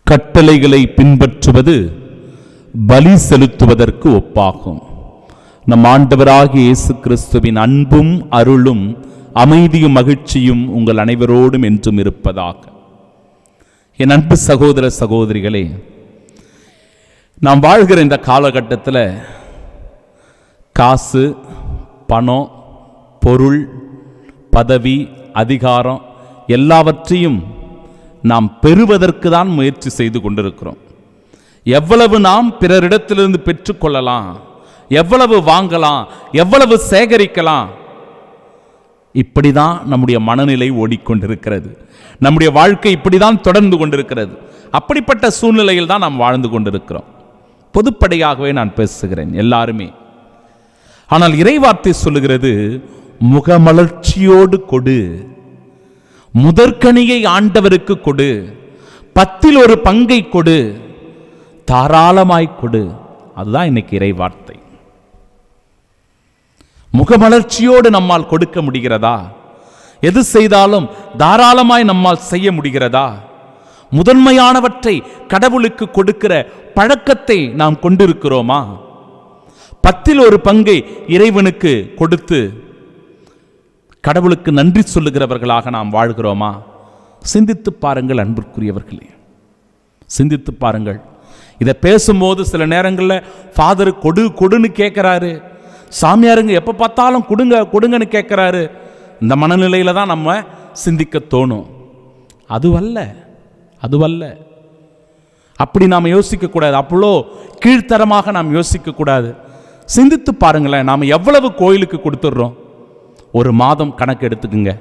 கட்டளைகளை பின்பற்றுவது பலி செலுத்துவதற்கு ஒப்பாகும். நம் ஆண்டவராகிய இயேசு கிறிஸ்துவின் அன்பும் அருளும் அமைதியும் மகிழ்ச்சியும் உங்கள் அனைவரோடும் என்றும் இருப்பதாக. என் அன்பு சகோதர சகோதரிகளே, நாம் வாழ்கிற இந்த காலகட்டத்தில் காசு, பணம், பொருள், பதவி, அதிகாரம் எல்லாவற்றையும் நாம் பெறுவதற்கு தான் முயற்சி செய்து கொண்டிருக்கிறோம். எவ்வளவு நாம் பிறரிடத்திலிருந்து பெற்றுக்கொள்ளலாம், எவ்வளவு வாங்கலாம், எவ்வளவு சேகரிக்கலாம், இப்படிதான் நம்முடைய மனநிலை ஓடிக்கொண்டிருக்கிறது. நம்முடைய வாழ்க்கை இப்படிதான் தொடர்ந்து கொண்டிருக்கிறது. அப்படிப்பட்ட சூழ்நிலையில் தான் நாம் வாழ்ந்து கொண்டிருக்கிறோம். பொதுப்படையாகவே நான் பேசுகிறேன், எல்லாருமே. ஆனால் இறைவார்த்தை சொல்லுகிறது, முகமலர்ச்சியோடு கொடு, முதற்கனியை ஆண்டவருக்கு கொடு, 1/10 கொடு, தாராளமாய் கொடு. அதுதான் இன்னைக்கு இறைவார்த்தை. முகமலர்ச்சியோடு நம்மால் கொடுக்க முடிகிறதா? எது செய்தாலும் தாராளமாய் நம்மால் செய்ய முடிகிறதா? முதன்மையானவற்றை கடவுளுக்கு கொடுக்கிற பழக்கத்தை நாம் கொண்டிருக்கிறோமா? 1/10 இறைவனுக்கு கொடுத்து கடவுளுக்கு நன்றி சொல்லுகிறவர்களாக நாம் வாழ்கிறோமா? சிந்தித்து பாருங்கள் அன்பிற்குரியவர்களே, சிந்தித்து பாருங்கள். இதை பேசும்போது சில நேரங்களில் ஃபாதர் கொடுன்னு கேட்குறாரு, சாமியாருங்க எப்போ பார்த்தாலும் கொடுங்கன்னு கேட்குறாரு. இந்த மனநிலையில் தான் நம்ம சிந்திக்க தோணும். அதுவல்ல. அப்படி நாம் யோசிக்கக்கூடாது. அவ்வளோ கீழ்த்தரமாக நாம் யோசிக்கக்கூடாது. சிந்தித்து பாருங்களேன், நாம் எவ்வளவு கோயிலுக்கு கொடுத்துட்றோம்? ஒரு மாதம் கணக்கு எடுத்துக்குங்க.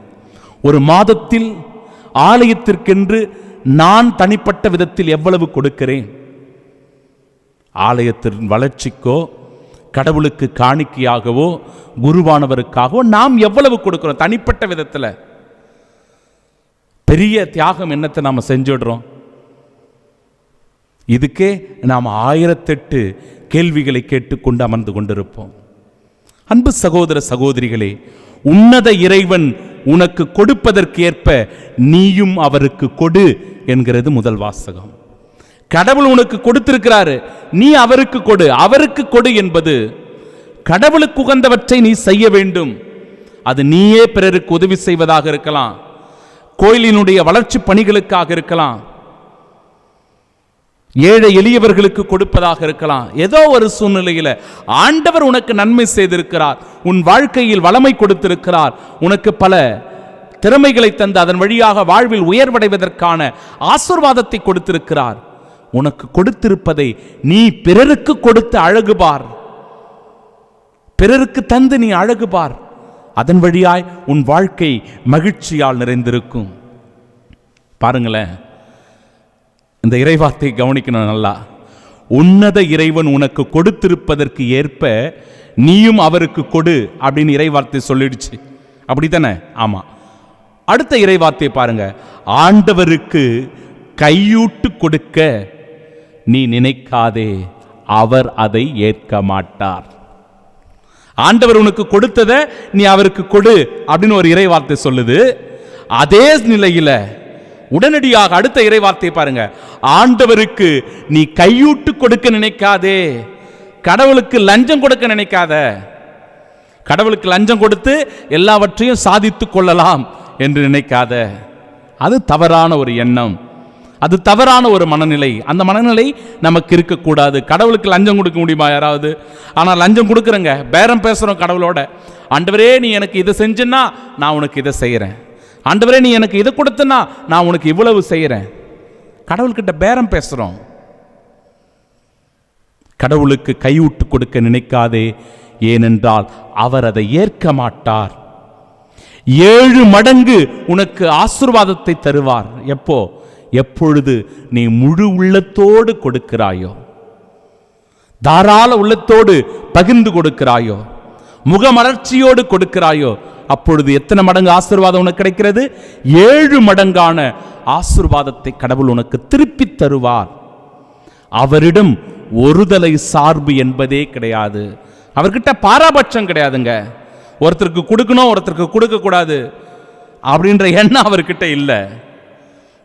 ஒரு மாதத்தில் ஆலயத்திற்கென்று நான் தனிப்பட்ட விதத்தில் எவ்வளவு கொடுக்கிறேன்? ஆலயத்தின் வளர்ச்சிக்கோ, கடவுளுக்கு காணிக்கையாகவோ, குருவானவருக்காகவோ நாம் எவ்வளவு கொடுக்கிறோம்? தனிப்பட்ட விதத்தில் பெரிய தியாகம் என்னத்தை நாம் செஞ்சிடுறோம்? இதுக்கே நாம் 1008 கேள்விகளை கேட்டுக்கொண்டு அமர்ந்து கொண்டிருப்போம். அன்பு சகோதர சகோதரிகளே, உன்னத இறைவன் உனக்கு கொடுப்பதற்கு ஏற்ப நீயும் அவருக்கு கொடு என்கிறது முதல் வாசகம். கடவுள் உனக்கு கொடுத்திருக்கிறாரு, நீ அவருக்கு கொடு. அவருக்கு கொடு என்பது கடவுளுக்கு உகந்தவற்றை நீ செய்ய வேண்டும். அது நீயே பிறருக்கு உதவி செய்வதாக இருக்கலாம், கோயிலினுடைய வளர்ச்சி பணிகளுக்காக இருக்கலாம், ஏழை எளியவர்களுக்கு கொடுப்பதாக இருக்கலாம். ஏதோ ஒரு சூழ்நிலையில் ஆண்டவர் உனக்கு நன்மை செய்திருக்கிறார், உன் வாழ்க்கையில் வளமை கொடுத்திருக்கிறார், உனக்கு பல திறமைகளை தந்து அதன் வழியாக வாழ்வில் உயர்வடைவதற்கான ஆசீர்வாதத்தை கொடுத்திருக்கிறார். உனக்கு கொடுத்திருப்பதை நீ பிறருக்கு கொடுத்து அழகுபார், பிறருக்கு தந்து நீ அழகுபார். அதன் வழியாய் உன் வாழ்க்கை மகிழ்ச்சியால் நிறைந்திருக்கும். பாருங்களேன், இந்த இறைவார்த்தை கவனிக்கணும் நல்லா. உன்னத இறைவன் உனக்கு கொடுத்திருப்பதற்கு ஏற்ப நீயும் அவருக்கு கொடு அப்படின்னு இறைவார்த்தை சொல்லிடுச்சு. அப்படித்தானே? ஆமா. அடுத்த இறைவார்த்தை பாருங்க, ஆண்டவருக்கு கையூட்டு கொடுக்க நீ நினைக்காதே, அவர் அதை ஏற்க மாட்டார். ஆண்டவர் உனக்கு கொடுத்ததை நீ அவருக்கு கொடு அப்படின்னு ஒரு இறைவார்த்தை சொல்லுது. அதே நிலையில உடனடியாக அடுத்த இறைவார்த்தை பாருங்க, ஆண்டவருக்கு நீ கையூட்டு கொடுக்க நினைக்காதே. கடவுளுக்கு லஞ்சம் கொடுக்க நினைக்காத. கடவுளுக்கு லஞ்சம் கொடுத்து எல்லாவற்றையும் சாதித்து கொள்ளலாம் என்று நினைக்காத. அது தவறான ஒரு எண்ணம், அது தவறான ஒரு மனநிலை. அந்த மனநிலை நமக்கு இருக்கக்கூடாது. கடவுளுக்கு லஞ்சம் கொடுக்க முடியுமா யாராவது? ஆனால் லஞ்சம் கொடுக்குறங்க, பேரம் பேசுகிறோம் கடவுளோட. ஆண்டவரே நீ எனக்கு இதை செஞ்சுன்னா நான் உனக்கு இதை செய்கிறேன், ஆண்டவரே நீ எனக்கு இதை கொடுத்தனா நான் உனக்கு இவ்வளவு செய்கிறேன். கடவுள்கிட்ட பேரம் பேசுகிறோம். கடவுளுக்கு கையூட்டு கொடுக்க நினைக்காதே, ஏனென்றால் அவர் அதை ஏற்க மாட்டார். 7 மடங்கு உனக்கு ஆசீர்வாதத்தை தருவார். எப்பொழுது நீ முழு உள்ளத்தோடு கொடுக்கிறாயோ, தாராள உள்ளத்தோடு பகிர்ந்து கொடுக்கிறாயோ, முகமலர்ச்சியோடு கொடுக்கிறாயோ, அப்பொழுது எத்தனை மடங்கு ஆசீர்வாதம் உனக்கு கிடைக்கிறது? 7 மடங்கான ஆசீர்வாதத்தை கடவுள் உனக்கு திருப்பி தருவார். அவரிடம் ஒருதலை சார்பு என்பதே கிடையாது. அவர்கிட்ட பாராபட்சம் கிடையாதுங்க. ஒருத்தருக்கு கொடுக்கணும், ஒருத்தருக்கு கொடுக்க கூடாது அப்படின்ற எண்ணம் அவர்கிட்ட இல்லை.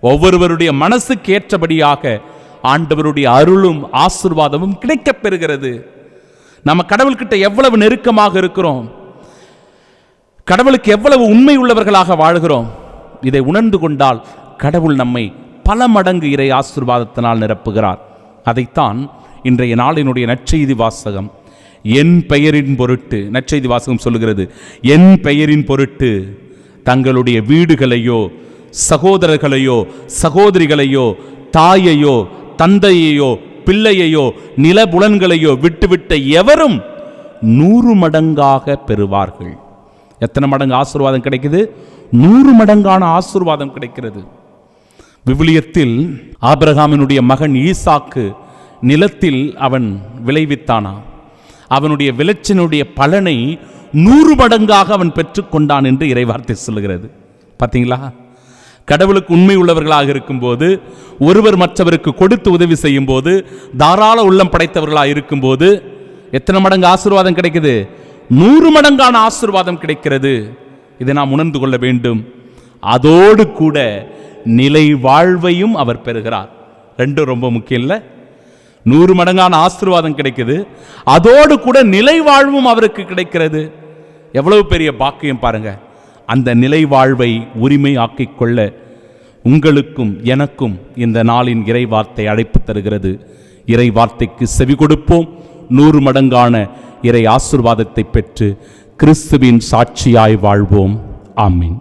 ஒவ்வொருவருடைய மனசுக்கு ஏற்றபடியாக ஆண்டவருடைய அருளும் ஆசீர்வாதமும் கிடைக்கப் பெறுகிறது. நம்ம கடவுள்கிட்ட எவ்வளவு நெருக்கமாக இருக்கிறோம், கடவுளுக்கு எவ்வளவு உண்மை உள்ளவர்களாக வாழ்கிறோம், இதை உணர்ந்து கொண்டால் கடவுள் நம்மை பல மடங்கு இறை ஆசீர்வாதத்தினால் நிரப்புகிறார். அதைத்தான் இன்றைய நாளினுடைய நற்செய்தி வாசகம் என் பெயரின் பொருட்டு, நற்செய்தி வாசகம் சொல்லுகிறது, என் பெயரின் பொருட்டு தங்களுடைய வீடுகளையோ சகோதரர்களையோ சகோதரிகளையோ தாயையோ தந்தையையோ பிள்ளையையோ நிலபுலன்களையோ விட்டுவிட்ட எவரும் 100 மடங்காக பெறுவார்கள். எத்தனை மடங்கு ஆசீர்வாதம் கிடைக்குது? 100 மடங்கான ஆசீர்வாதம் கிடைக்கிறது. விவிலியத்தில் ஆபிரகாமினுடைய மகன் ஈசாக்கு நிலத்தில் அவன் விளைவித்தானா, அவனுடைய விளைச்சனுடைய பலனை 100 மடங்காக அவன் பெற்றுக்கொண்டான் என்று இறைவார்த்தை சொல்லுகிறது. பார்த்தீங்களா? கடவுளுக்கு உண்மை உள்ளவர்களாக இருக்கும்போது, ஒருவர் மற்றவருக்கு கொடுத்து உதவி செய்யும் போது, தாராள உள்ளம் படைத்தவர்களாக இருக்கும்போது எத்தனை மடங்கு ஆசீர்வாதம் கிடைக்குது? 100 மடங்கான ஆசீர்வாதம் கிடைக்கிறது. இதை நாம் உணர்ந்து கொள்ள வேண்டும். அதோடு கூட நிலை வாழ்வையும் அவர் பெறுகிறார். ரெண்டும் ரொம்ப முக்கியம் இல்லை? 100 மடங்கான ஆசீர்வாதம் கிடைக்குது, அதோடு கூட நிலை வாழ்வும் அவருக்கு கிடைக்கிறது. எவ்வளவு பெரிய பாக்கியம் பாருங்க. அந்த நிலை வாழ்வை உரிமை ஆக்கிக் கொள்ள உங்களுக்கும் எனக்கும் இந்த நாளின் இறை வார்த்தை அழைப்பு தருகிறது. இறை வார்த்தைக்கு செவி கொடுப்போம். 100 மடங்கான இறை ஆசீர்வாதத்தை பெற்று கிறிஸ்துவின் சாட்சியாய் வாழ்வோம். ஆமீன்.